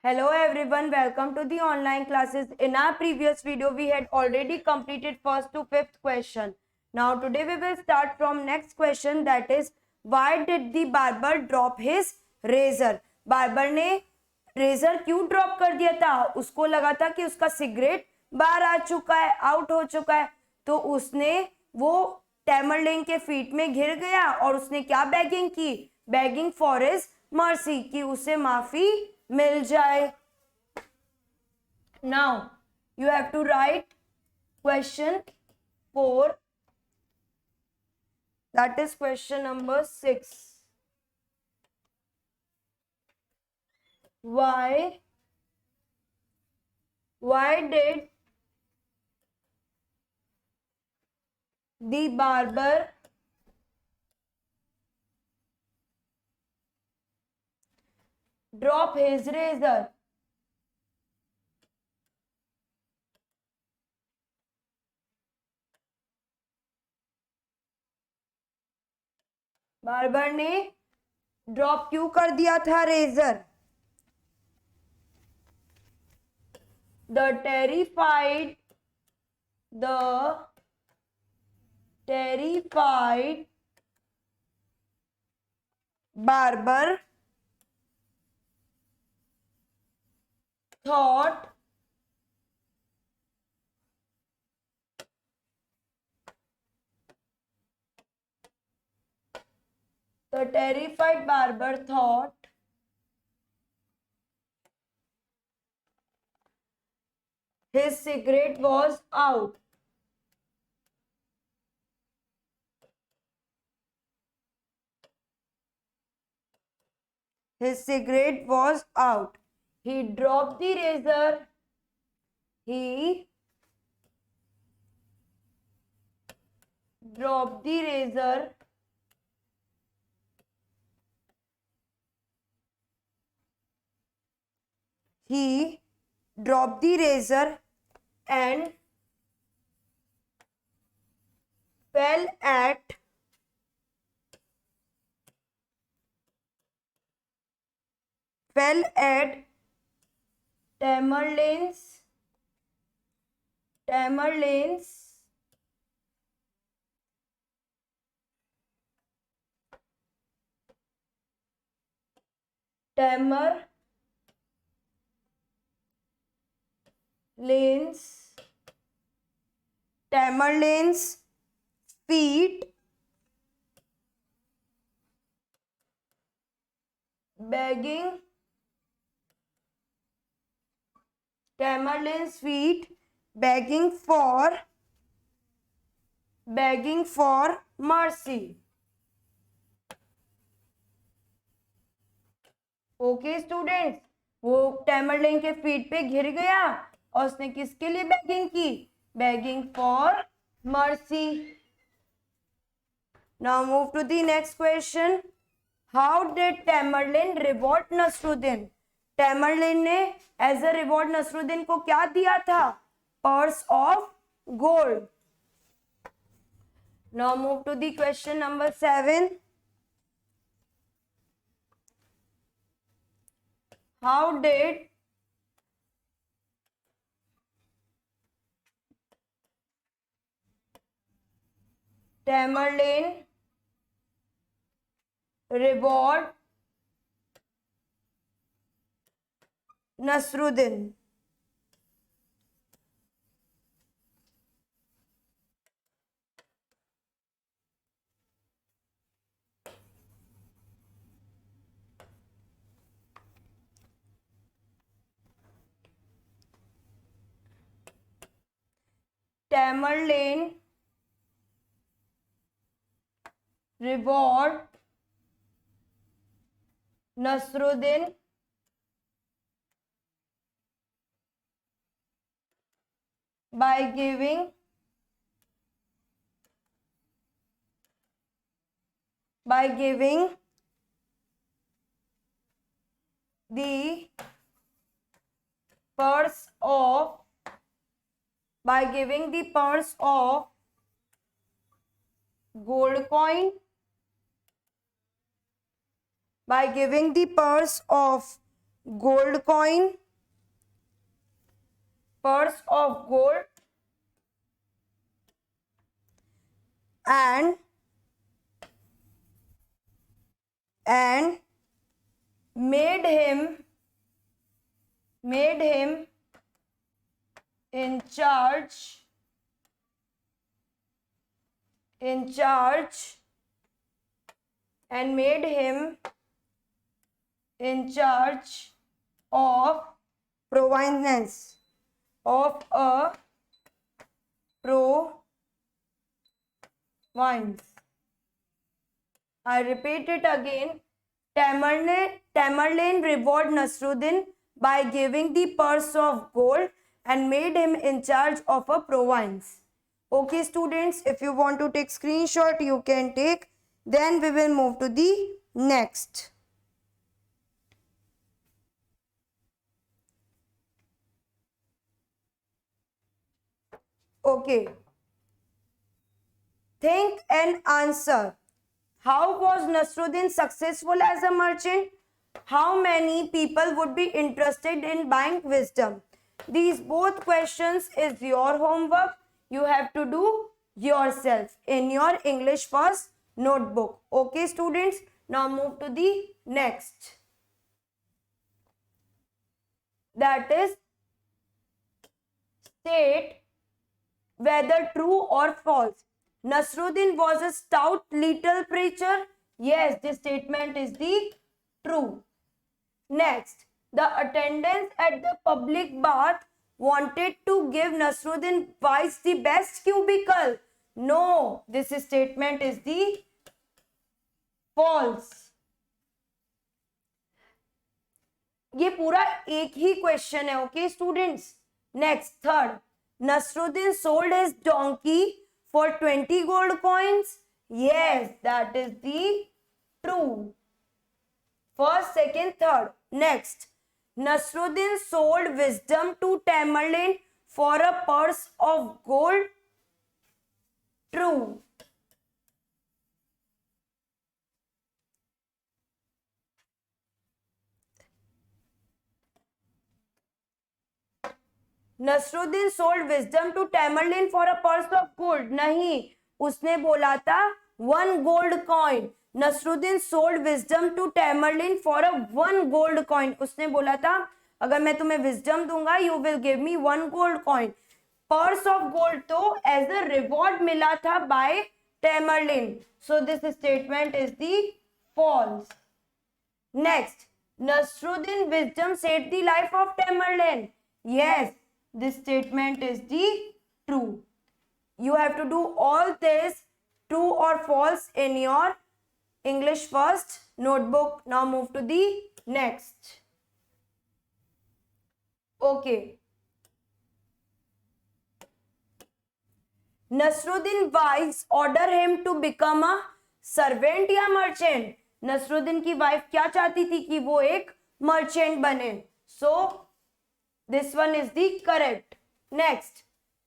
Hello everyone, welcome to the online classes. In our previous video, we had already completed first to fifth question. Now today we will start from next question, that is why did the barber drop his razor? Barber ने razor क्यों drop कर दिया था? उसको लगा था कि उसका सिगरेट बाहर आ चुका है, आउट हो चुका है, तो उसने वो टैमरलिन के फीट में घिर गया और उसने क्या बेगिंग की? बेगिंग फॉर हिज मर्सी, कि उसे माफी मिल जाए. Now you have to write question 4, that is question number 6. Why did the barber drop his razor? Barber ने ड्रॉप क्यों कर दिया था razor? The terrified barber thought his cigarette was out. His cigarette was out. He dropped the razor. He dropped the razor and fell at Tamerlane's feet, begging for mercy. Okay students, वो टैमरलिन के feet पे घिर गया और उसने किसके लिए begging की? Begging for mercy. Now move to the next question. How did Tamerlane reward Nasruddin? Tamerlane ने एज अ रिवॉर्ड नसरुद्दीन को क्या दिया था? Purse of gold. Now move to the question number 7. How did Tamerlane reward Nasruddin? Tamerlane reward Nasruddin by giving the purse of gold coin, by giving the purse of gold coin, purse of gold, and made him in charge and made him in charge of provenance of a province. I repeat it again. Tamerlane rewarded Nasruddin by giving the purse of gold and made him in charge of a province. Okay, students, if you want to take screenshot, you can take. Then we will move to the next. Okay. Think and answer. How was Nasruddin successful as a merchant? How many people would be interested in buying wisdom? These both questions is your homework. You have to do yourself in your English first notebook. Okay, students? Now move to the next. That is, state whether true or false. Nasruddin was a stout little preacher. Yes, this statement is the true. Next, the attendants at the public bath wanted to give Nasruddin Weiss the best cubicle. No, this statement is the false. ये पूरा एक ही question है. Okay students. Next, third, Nasruddin sold his donkey for 20 gold coins. Yes, that is the true. First, second, third. Next, Nasruddin sold wisdom to Tamerlane for a purse of gold. True. Nasruddin sold wisdom to Tamerlane for a purse of gold. नहीं, उसने बोला था 1 gold coin. Nasruddin sold wisdom to Tamerlane for a 1 gold coin. उसने बोला था अगर मैं तुम्हें wisdom दूंगा, you will give me 1 gold coin. Purse of gold तो as a reward मिला था by Tamerlane. So this statement is the false. Next, Nasruddin wisdom saved the life of Tamerlane. Yes, this statement is the true. You have to do all this true or false in your English first notebook. Now move to the next. Okay. Nasruddin wives order him to become a servant या merchant. Nasruddin की wife क्या चाहती थी कि वो एक merchant बने. So this one is the correct. Next,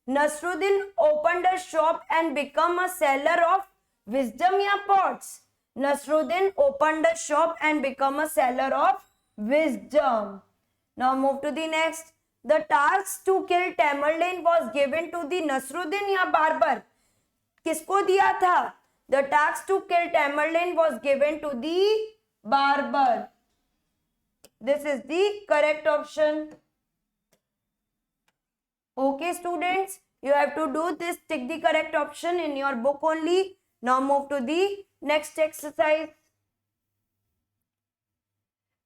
Nasruddin opened a shop and become a seller of wisdom या pots. Nasruddin opened a shop and become a seller of wisdom. Now move to the next. The task to kill Tamerlane was given to the Nasruddin या barber. किसको दिया था? The task to kill Tamerlane was given to the barber. This is the correct option. Okay, students, you have to do this. Tick the correct option in your book only. Now move to the next exercise.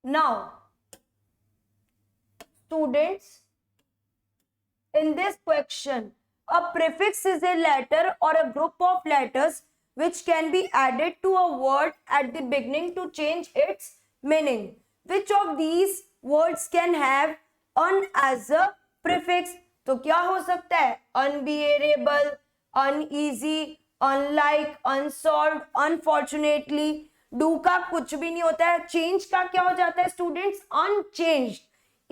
Now, students, in this question, a prefix is a letter or a group of letters which can be added to a word at the beginning to change its meaning. Which of these words can have un as a prefix? तो क्या हो सकता है? Unbearable, uneasy, unlike, unsolve, unfortunately. डू का कुछ भी नहीं होता है. चेंज का क्या हो जाता है स्टूडेंट्स? अनचेंज्ड.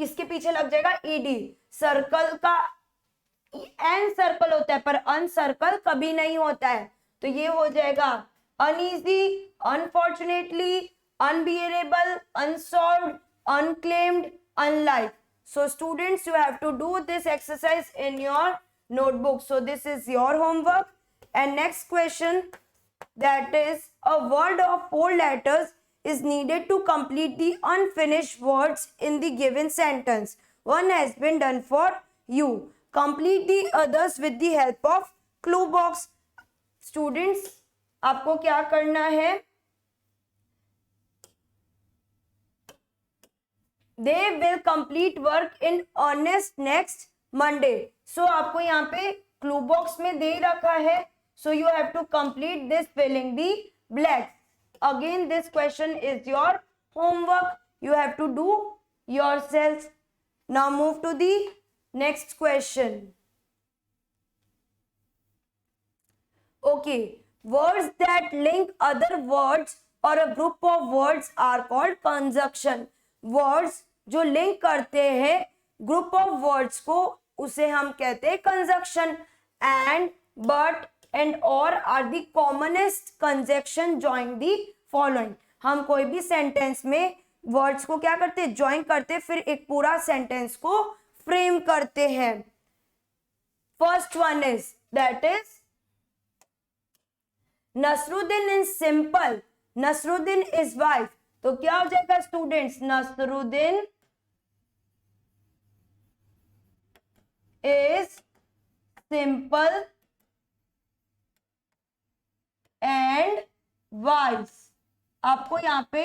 इसके पीछे लग जाएगा ईडी. सर्कल का एन सर्कल होता है पर अनसर्कल कभी नहीं होता है. तो ये हो जाएगा uneasy, unfortunately, unbearable, unsolve, unclaimed, unlike. So students, you have to do this exercise in your notebook. So this is your homework. And next question, that is, a word of 4 letters is needed to complete the unfinished words in the given sentence. One has been done for you. Complete the others with the help of clue box. Students, आपको क्या करना है? They will complete work in earnest next Monday. So आपको यहाँ पे clue box में दे रखा है. So you have to complete this filling the blanks. Again, this question is your homework. You have to do yourself. Now move to the next question. Okay, words that link other words or a group of words are called conjunction. Words जो link करते हैं group of words को, उसे हम कहते हैं conjunction. And, but and or are the commonest conjunction join the following. हम कोई भी sentence में words को क्या करते हैं? Join करते हैं, फिर एक पूरा sentence को frame करते हैं. First one is, that is, Nasruddin is simple. Nasruddin is wife. तो क्या हो जाएगा students? Nasruddin is simple and wise. आपको यहाँ पे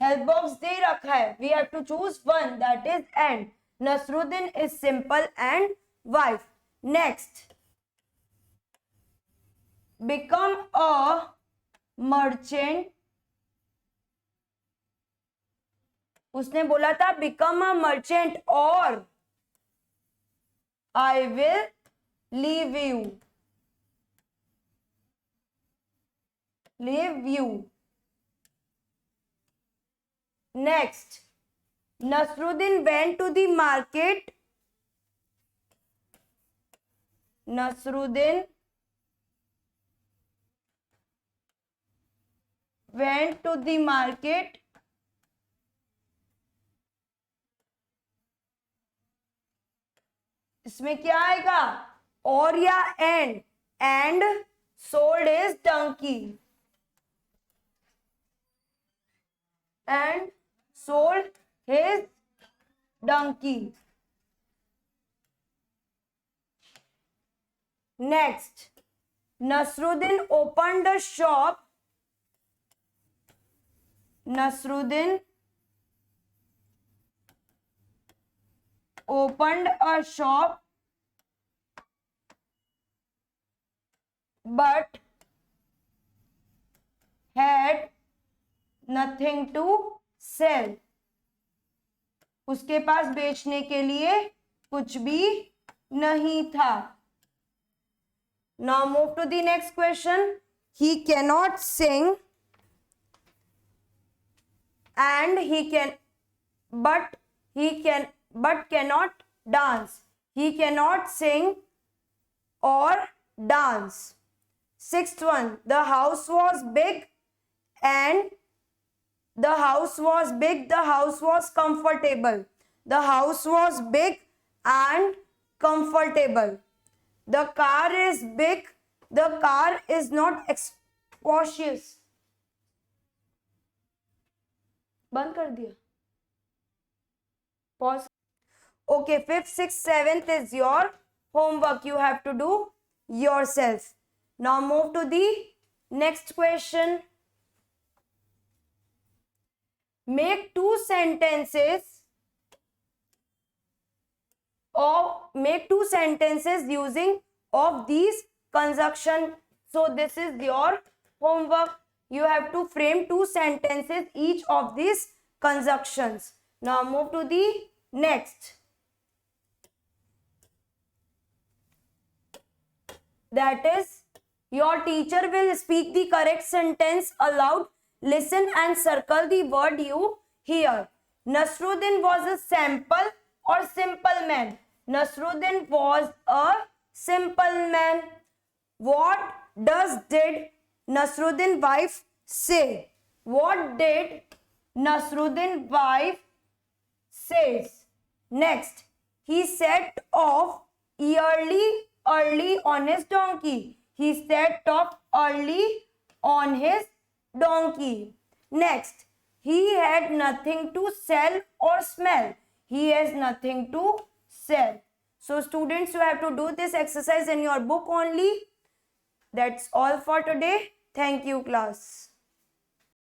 हेल्प बॉक्स दे रखा है. We have to choose one, that is and. Nasruddin is simple and wife. Next, become a merchant. उसने बोला था become a merchant or I will leave you. Leave you. Next, Nasruddin went to the market. Nasruddin went to the market इसमें क्या आएगा? और या and sold his donkey. And sold his donkey. Next, Nasruddin opened a shop. Nasruddin opened a shop but had nothing to sell. उसके पास बेचने के लिए कुछ भी नहीं था. Now move to the next question. He cannot sing and he can but cannot dance. He cannot sing or dance. Sixth one, the house was big and the house was comfortable. The house was big and comfortable. The car is big. The car is not spacious. बंद कर दिया. Pause. Okay, 5th, 6th, 7th is your homework. You have to do yourself. Now move to the next question. Make two sentences using of these conjunction. So this is your homework. You have to frame two sentences each of these conjunctions. Now move to the next. That is, your teacher will speak the correct sentence aloud. Listen and circle the word you hear. Nasruddin was a simple or simple man. Nasruddin was a simple man. What did Nasruddin wife say? What did Nasruddin wife says. Next, he set off early on his donkey. He set off early on his donkey. Next, he had nothing to sell or smell. He has nothing to sell. So students, you have to do this exercise in your book only. That's all for today. Thank you, class.